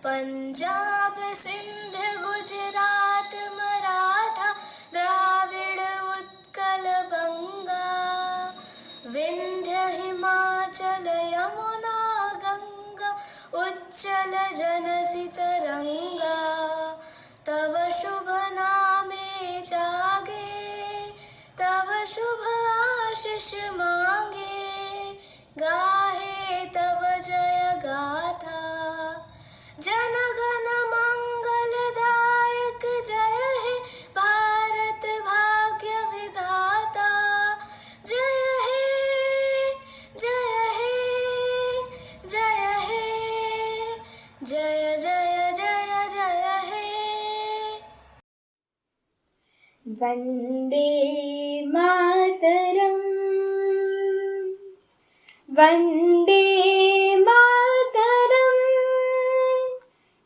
पंजाब सिंध गुजरात मराठा द्राविड़ उत्कल बंगा विंध्य हिमाचल यमुना गंगा उच्चल जनसी तरंगा तव शुभ नामे जागे तव शुभ आशीष मांगे गाहे तव जय गाथा जन गण मंगलदायक जय हे भारत भाग्य विधाता जय हे जय हे जय हे जय जय जय जय हे। वन्दे मातरम् वन्दे मातरम्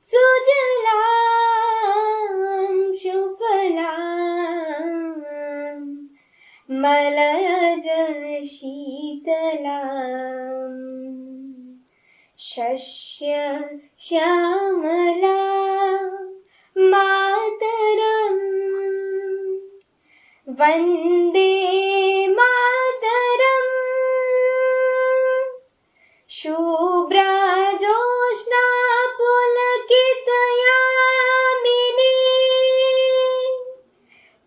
सुजलां सुफलां मलयज शीतलां शस्य श्यामला मातरम् वन्दे मातरम् शुभ्रा जोत्स्ना पुलकितयामिनी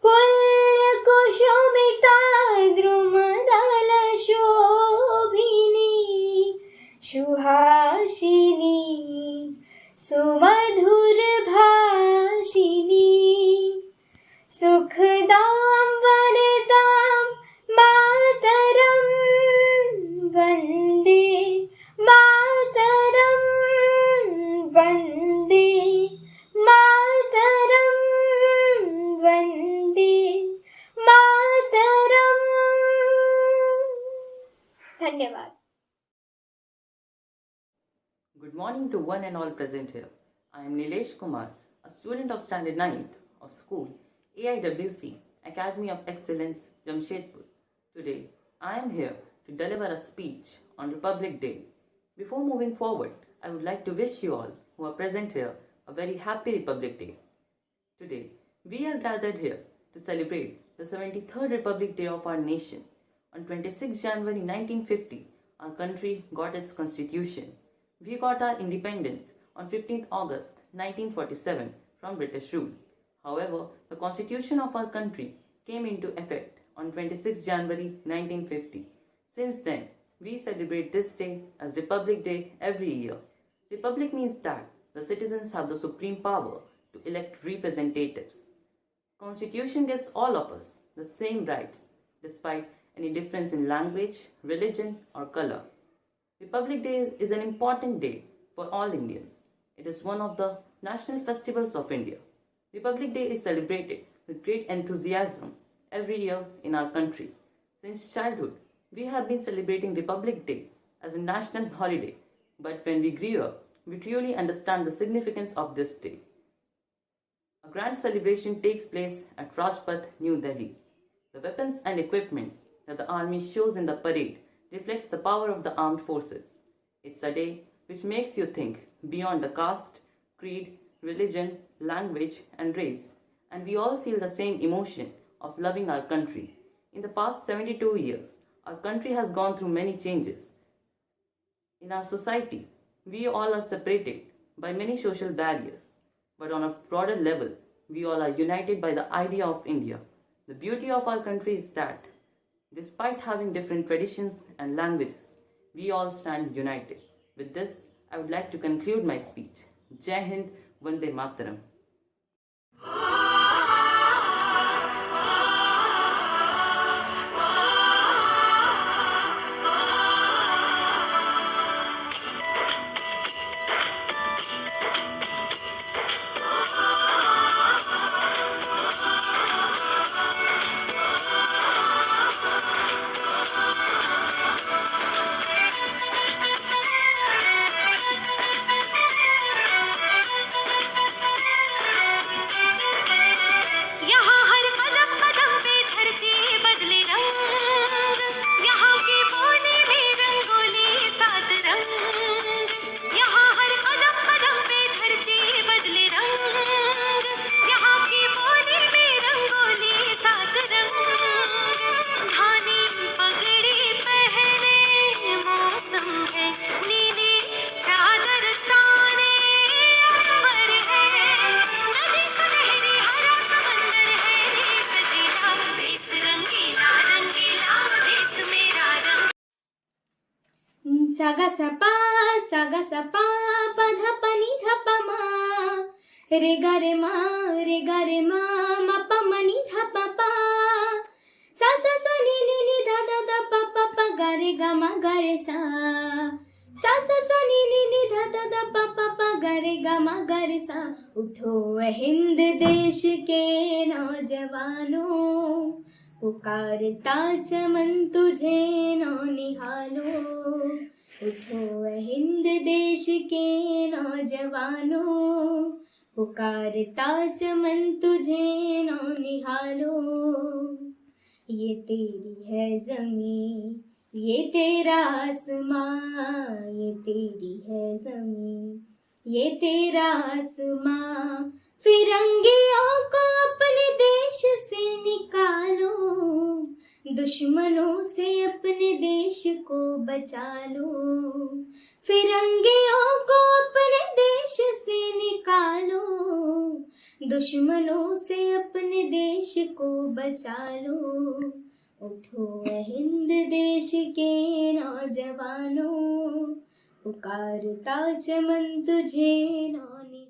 पुल्यकुसुमिता द्रुमदलशोभिनी सुहासिनी सुमधुरभाषिणी सुखदां वरदां मातरं वन्दे मातरं वन्दे मातरं वन्दे मातरम्। धन्यवाद। Good morning to one and all present here. I am Nilesh Kumar, a student of Standard 9th of School AIWC Academy of Excellence, Jamshedpur. Today, I am here to deliver a speech on Republic Day. Before moving forward, I would like to wish you all who are present here a very happy Republic Day. Today, we are gathered here to celebrate the 73rd Republic Day of our nation. On 26 January 1950, our country got its constitution. We got our independence on 15th August 1947 from British rule. However, the constitution of our country came into effect on 26 January 1950. Since then, we celebrate this day as Republic Day every year. Republic means that the citizens have the supreme power to elect representatives. Constitution gives all of us the same rights despite any difference in language, religion or color. Republic Day is an important day for all Indians. It is one of the national festivals of India. Republic Day is celebrated with great enthusiasm every year in our country. Since childhood, we have been celebrating Republic Day as a national holiday, but when we grew up, we truly understand the significance of this day. A grand celebration takes place at Rajpath, New Delhi. The weapons and equipments that the army shows in the parade reflects the power of the armed forces. It's a day which makes you think beyond the caste, creed, religion, language and race, and we all feel the same emotion of loving our country. In the past 72 years, our country has gone through many changes. In our society, we all are separated by many social barriers, but on a broader level, we all are united by the idea of India. The beauty of our country is that, despite having different traditions and languages, we all stand united. With this, I would like to conclude my speech. Jai Hind, Vande Mataram. सा गा सा पा धा पा नी धा पा मा रे गा रे मा मा पा मा नी धा पा पा सा नी नी धा धा धा पा पा गा रे गा मा गा रे सा नी नी धा धा धा पा गा रे गा मा गा रे सा। उठो हिंद देश के नौजवानों, पुकारता चमन तुझे नौनिहालो। उठो हिंद देश के नौजवानों, पुकारता चमन तुझे नौनिहालो। ये तेरी है जमीन, ये तेरा आसमां, ये तेरी है जमीन, ये तेरा आसमां। फिरंगियों को अपने देश से निकालो, दुश्मनों से अपने देश को बचा लो। फिरंगियों को अपने देश से निकालो, दुश्मनों से अपने देश को बचा लो। उठो हिंद देश के नौजवानों, पुकारता चमन तुझे नौनिहाल।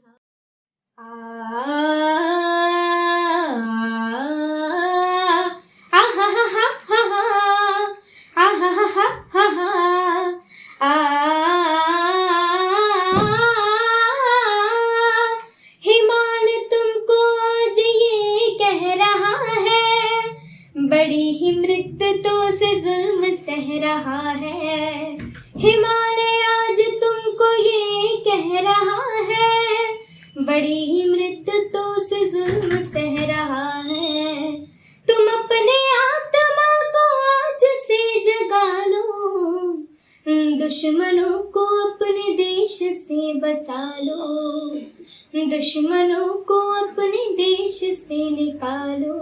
हिमाल तुमको आज ये कह रहा है, बड़ी ही मृत्युओं से जुल्म सह रहा है। हिमालय आज तुमको ये कह रहा है, बड़ी ही मृत्युओं से जुल्म सह रहा है। तुम अपने आत्मा को आज से जगा लो, दुश्मनों को अपने देश से बचा लो। दुश्मनों को अपने देश से निकालो।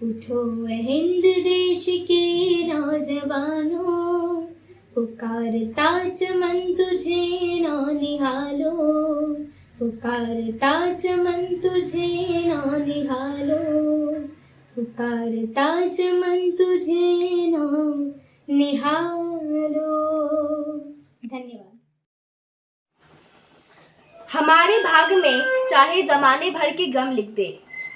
उठो हिंद देश के नौजवानों, पुकारता चमन तुझे नौनिहालो। पुकारता चमन तुझे नौनिहालो, पुकारता चमन तुझे नौनिहालो। धन्यवाद। हमारे भाग में चाहे जमाने भर के गम लिख दे,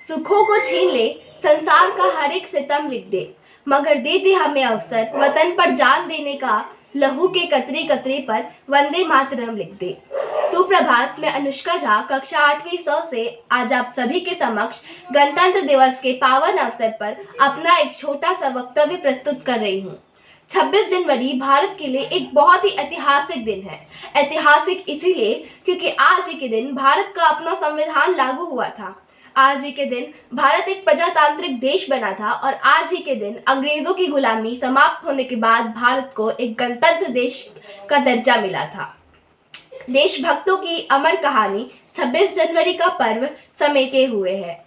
सुखों को छीन ले, संसार का हर एक सितम लिख दे, मगर दे दे हमें अवसर वतन पर जान देने का, लहू के कतरे कतरे पर वंदे मातरम लिख दे। सुप्रभात, मैं अनुष्का झा कक्षा 8वीं स से आज आप सभी के समक्ष गणतंत्र दिवस के पावन अवसर पर अपना एक छोटा सा वक्तव्य प्रस्तुत कर रही हूँ। 26 जनवरी भारत के लिए एक बहुत ही ऐतिहासिक दिन है। ऐतिहासिक इसीलिए क्योंकि आज ही के दिन भारत का अपना संविधान लागू हुआ था। आज ही के दिन भारत एक प्रजातांत्रिक देश बना था और आज ही के दिन अंग्रेजों की गुलामी समाप्त होने के बाद भारत को एक गणतंत्र देश का दर्जा मिला था। देशभक्तों की अमर कहानी 26 जनवरी का पर्व समेटे हुए है।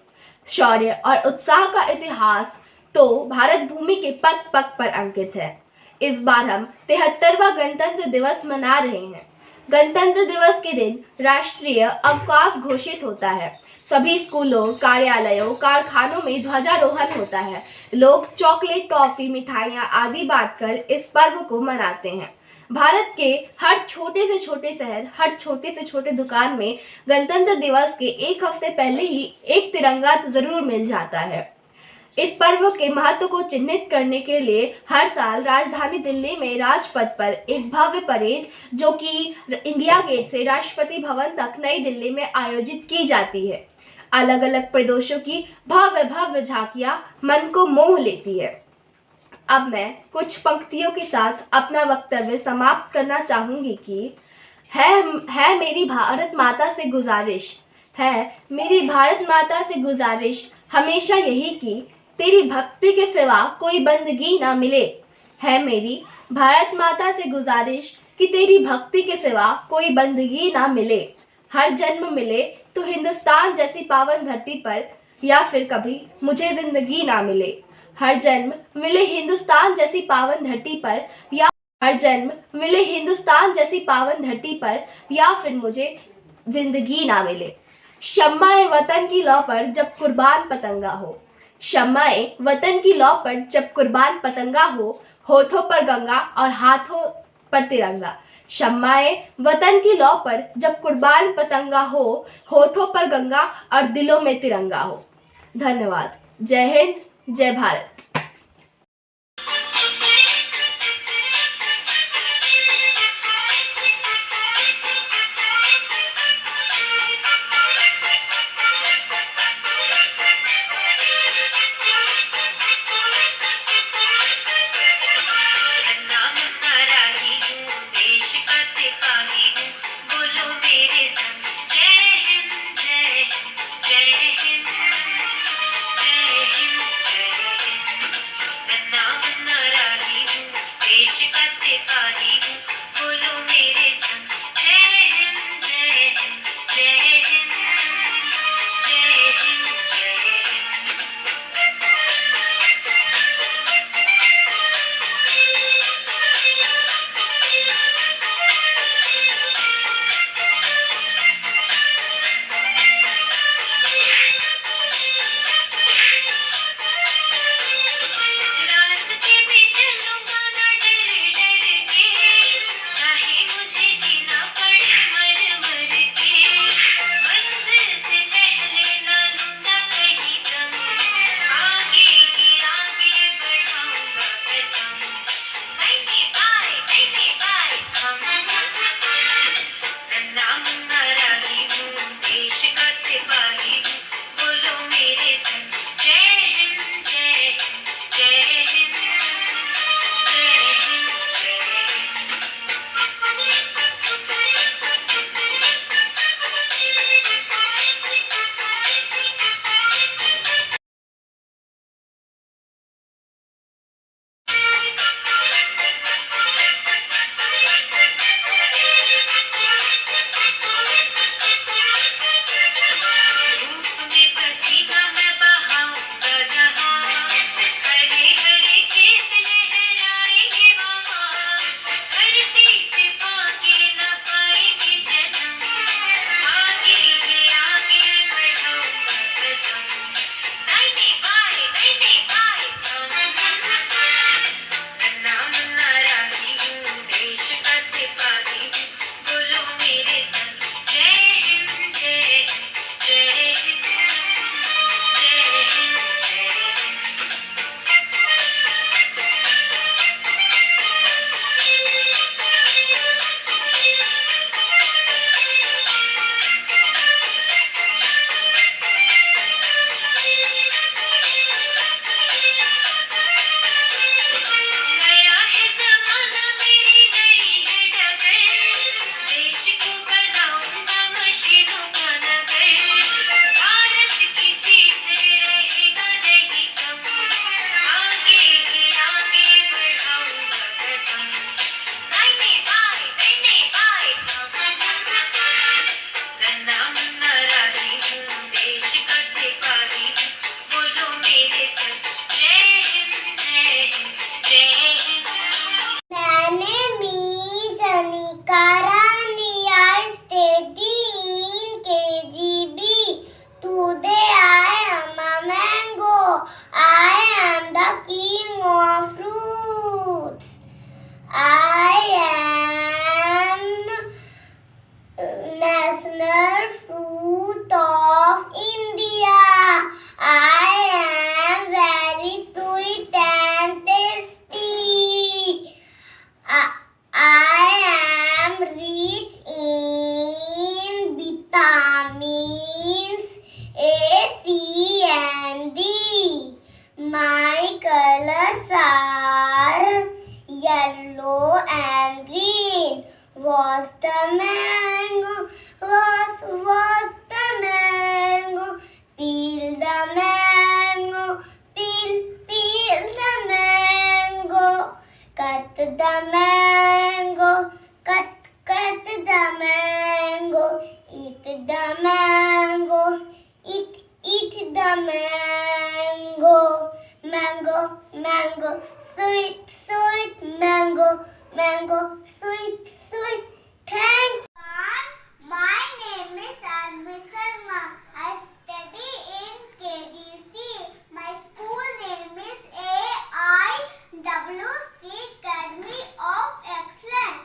शौर्य और उत्साह का इतिहास तो भारत भूमि के पग पग पर अंकित है। इस बार हम 73वां गणतंत्र दिवस मना रहे हैं। गणतंत्र दिवस के दिन राष्ट्रीय अवकाश घोषित होता है। सभी स्कूलों, कार्यालयों, कारखानों में ध्वजारोहण होता है। लोग चॉकलेट, टॉफी, मिठाइयाँ आदि बांटकर इस पर्व को मनाते हैं। भारत के हर छोटे से छोटे शहर, हर छोटे से छोटे दुकान में गणतंत्र दिवस के एक हफ्ते पहले ही एक तिरंगा जरूर मिल जाता है। इस पर्व के महत्व को चिन्हित करने के लिए हर साल राजधानी दिल्ली में राजपथ पर एक भव्य परेड, जो कि इंडिया गेट से राष्ट्रपति भवन तक नई दिल्ली में आयोजित की जाती है। अलग अलग प्रदेशों की भव्य भव्य झांकियां मन को मोह लेती है। अब मैं कुछ पंक्तियों के साथ अपना वक्तव्य समाप्त करना चाहूंगी कि है मेरी भारत माता से गुजारिश, है मेरी भारत माता से गुजारिश हमेशा यही कि तेरी भक्ति के सिवा कोई बंदगी ना मिले। है मेरी भारत माता से गुजारिश कि तेरी भक्ति के सिवा कोई बंदगी ना मिले। हर जन्म मिले तो हिंदुस्तान जैसी पावन धरती पर, या फिर कभी मुझे जिंदगी ना मिले। हर जन्म मिले हिंदुस्तान जैसी पावन धरती पर, या हर जन्म मिले हिंदुस्तान जैसी पावन धरती पर, या फिर मुझे जिंदगी ना मिले। शम्माए वतन की लौ पर जब कुर्बान पतंगा हो, शम्माए वतन की लौ पर जब कुर्बान पतंगा हो, होठों पर गंगा और हाथों पर तिरंगा। शम्माए वतन की लौ पर जब कुर्बान पतंगा हो, होठों पर गंगा और दिलों में तिरंगा हो। धन्यवाद। जय हिंद, जय Bharat. Was the mango, was the mango, peel the mango, peel the mango, cut the mango, cut the mango, eat the mango, eat the mango, mango, sweet mango, sweet. Thank you. My name is Anvi Sharma. I study in KGC. My school name is AIWC Academy of Excellence.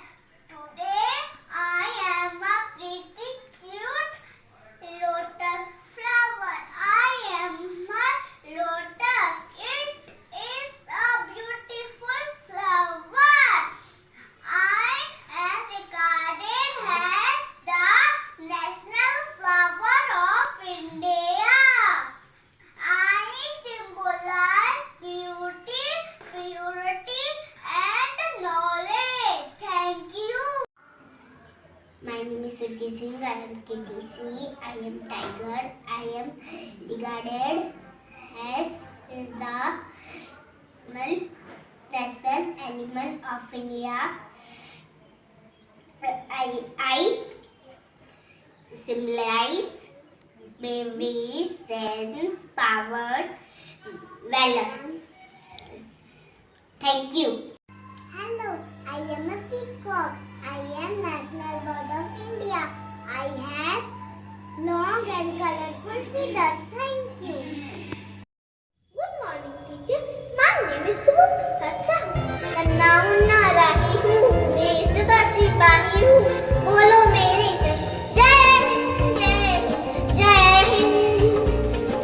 My name is Suti Singh. I am KGC. I am tiger. I am regarded as the present animal of India. I symbolize bravery, strength, power, valor. Thank you. Hello, I am a peacock. I am National Bird of India. I have long and colorful feathers. Thank you. Good morning, teacher. My name is Subha Prasad Sahu. कन्ना मुन्ना राही हूँ, देश का सिपाही हूँ. बोलो मेरे जय हिंद, जय हिंद,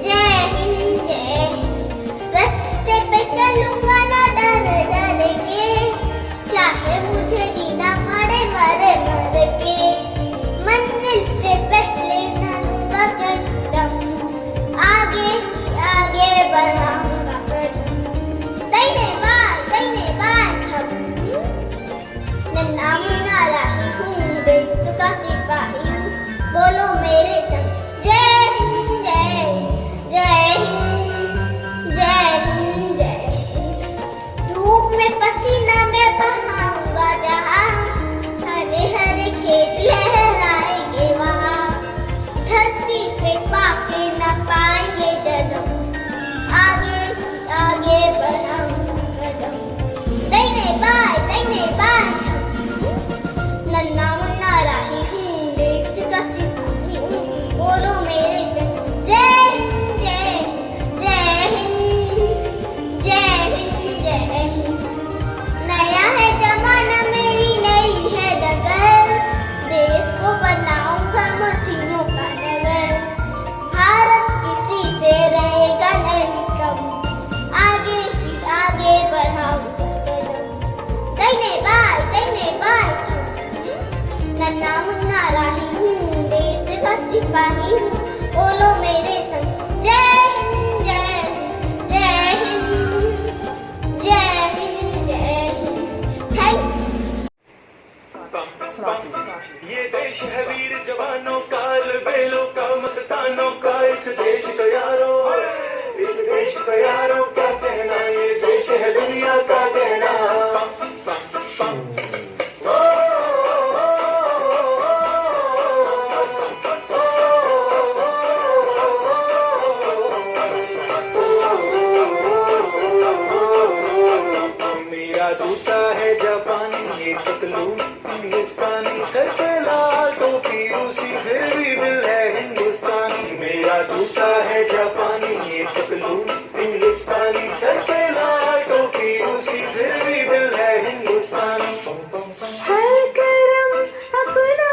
जय हिंद, जय हिंद. रास्ते पे चलूंगा ना डर डर के, चाहे मुझे जीना पड़े मरे मर के. मंजिल से पहले न लूंगा कदम, आगे आगे बढ़ाऊंगा कदम. दाहिने बाएं हम, नन्हा मुन्ना राही हूँ, देश का सिपाही हूँ. बोलो मेरे संग जय हिंद, जय हिंद, जय हिंद, जय हिंद, जय हिंद. धूप में पसीना में बहाऊंगा जहाँ, हरे हरे खेत लहराएंगे वहाँ. धरती पे पाके न पाएंगे जन्म, आगे आगे बढ़ाऊंगा कदम. दाहिने बाएं हम, नन्हा मुन्ना राही हूँ, देश का सिपाही हूँ. बोलो मेरे संग जय हिंद, जय हिंद, जय हिंद, जय हिंद. नया है जमाना, मेरी नई है डगर, देश को बनाऊंगा मशीनों का नगर. भारत किसी से रहेगा नहीं कम, आगे ही आगे बढ़ाऊंगा कदम. दाहिने बाएं हम, नन्हा मुन्ना राही हूँ, देश का सिपाही हूँ. बोलो मेरे संग जय हिंद, जय हिंद, जय हिंद, जय हिंद. Thank you. ये देश है वीर जवानों का, बेलों का, मस्तानों का. इस देश का यारों, इस देश का यारों क्या कहना. ये देश है दुनिया का कहना. मेरा जूता है जापानी, ये पतलून हिंदुस्तानी. सर पे लाल टोपी रूसी, फिर भी दिल है हिंदुस्तानी. मेरा जूता है जापानी, ये पतलून हिंदुस्तानी. सर पे लाल टोपी रूसी, फिर भी दिल है हिंदुस्तानी. हर करम अपना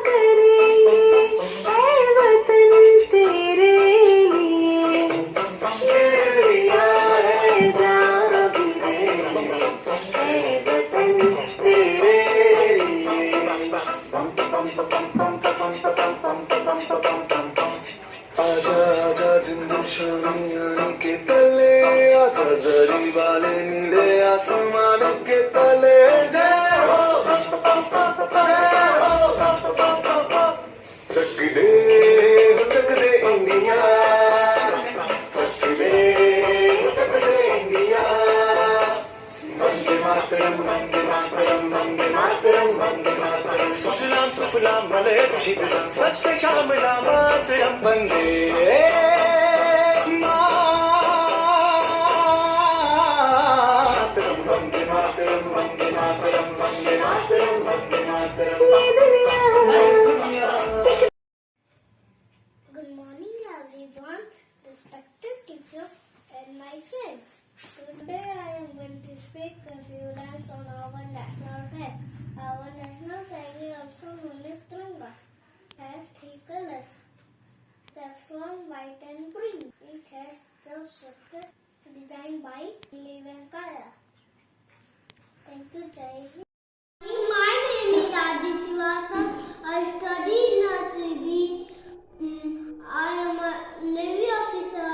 करेंगे, ऐ वतन तेरे लिए. तेरिया है जान भी देंगे, ऐ वतन तेरे लिए. आजा आजा जिंदुशानी आने के तले, आजा दरी वाले नीले आसमान के तले. जय हो, जय हो. चक दे इंडिया, चक दे इंडिया. वंदे मातरम, वंदे मातरम, वंदे मातरम, वंदे मातरम. सुफलाम सुफलाम मलय शीतलम, सत्य श्यामला मातरम. Vande Mataram, Vande Mataram, Vande Mataram, Vande Mataram, Vande Mataram. Good morning, everyone, respected teacher and my friends. Today I am going to speak a few lines on our national flag. Our national flag is also known as Tiranga. It has three colors: saffron, white, and green. It has the circle designed by Levenkaya. Thank you, Jai Hind. My name is Adi Srivastav. I study in RCB. I am a Navy officer.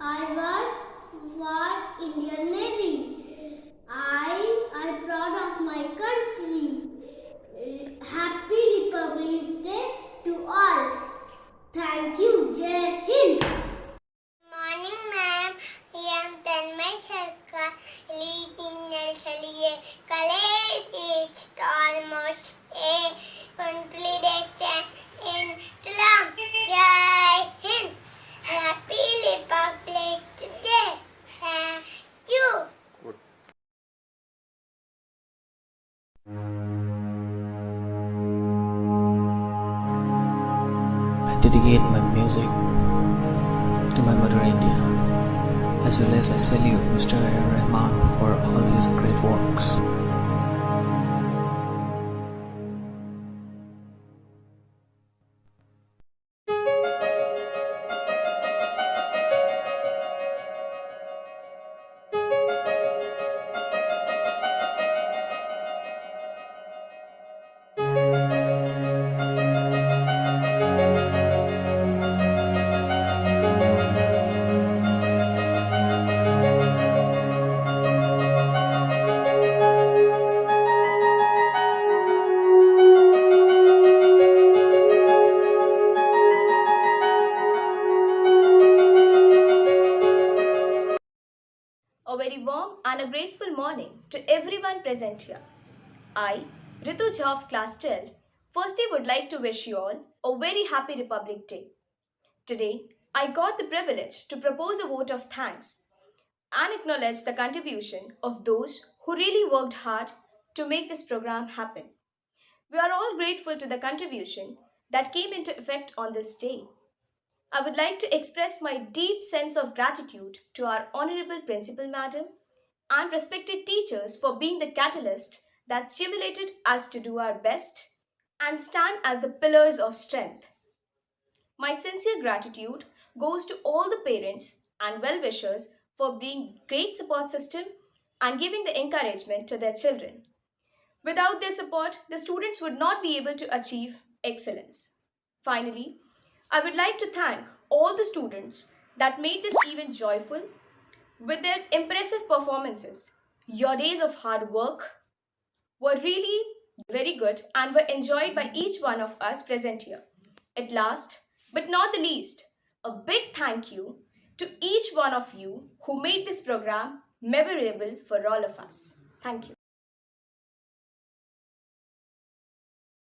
I work for Indian Navy. I am proud of my country. Happy Republic Thank you. Jai Hind. Morning ma'am, ये हम Tanmay Sarkar leading नल चलिए college almost a complete in term Jai Hind happy republic day thank you I dedicate my music to my mother India, as well as I salute Mr. A. Rahman for all his great works. A very warm and a graceful morning to everyone present here. I, Ritu Jha of Class 12, firstly would like to wish you all a very happy Republic Day. Today, I got the privilege to propose a vote of thanks and acknowledge the contribution of those who really worked hard to make this program happen. We are all grateful to the contribution that came into effect on this day. I would like to express my deep sense of gratitude to our Honorable Principal Madam and respected teachers for being the catalyst that stimulated us to do our best and stand as the pillars of strength. My sincere gratitude goes to all the parents and well-wishers for being great support system and giving the encouragement to their children. Without their support, the students would not be able to achieve excellence. Finally, I would like to thank all the students that made this event joyful with their impressive performances. Your days of hard work were really very good and were enjoyed by each one of us present here. At last, but not the least, a big thank you to each one of you who made this program memorable for all of us. Thank you.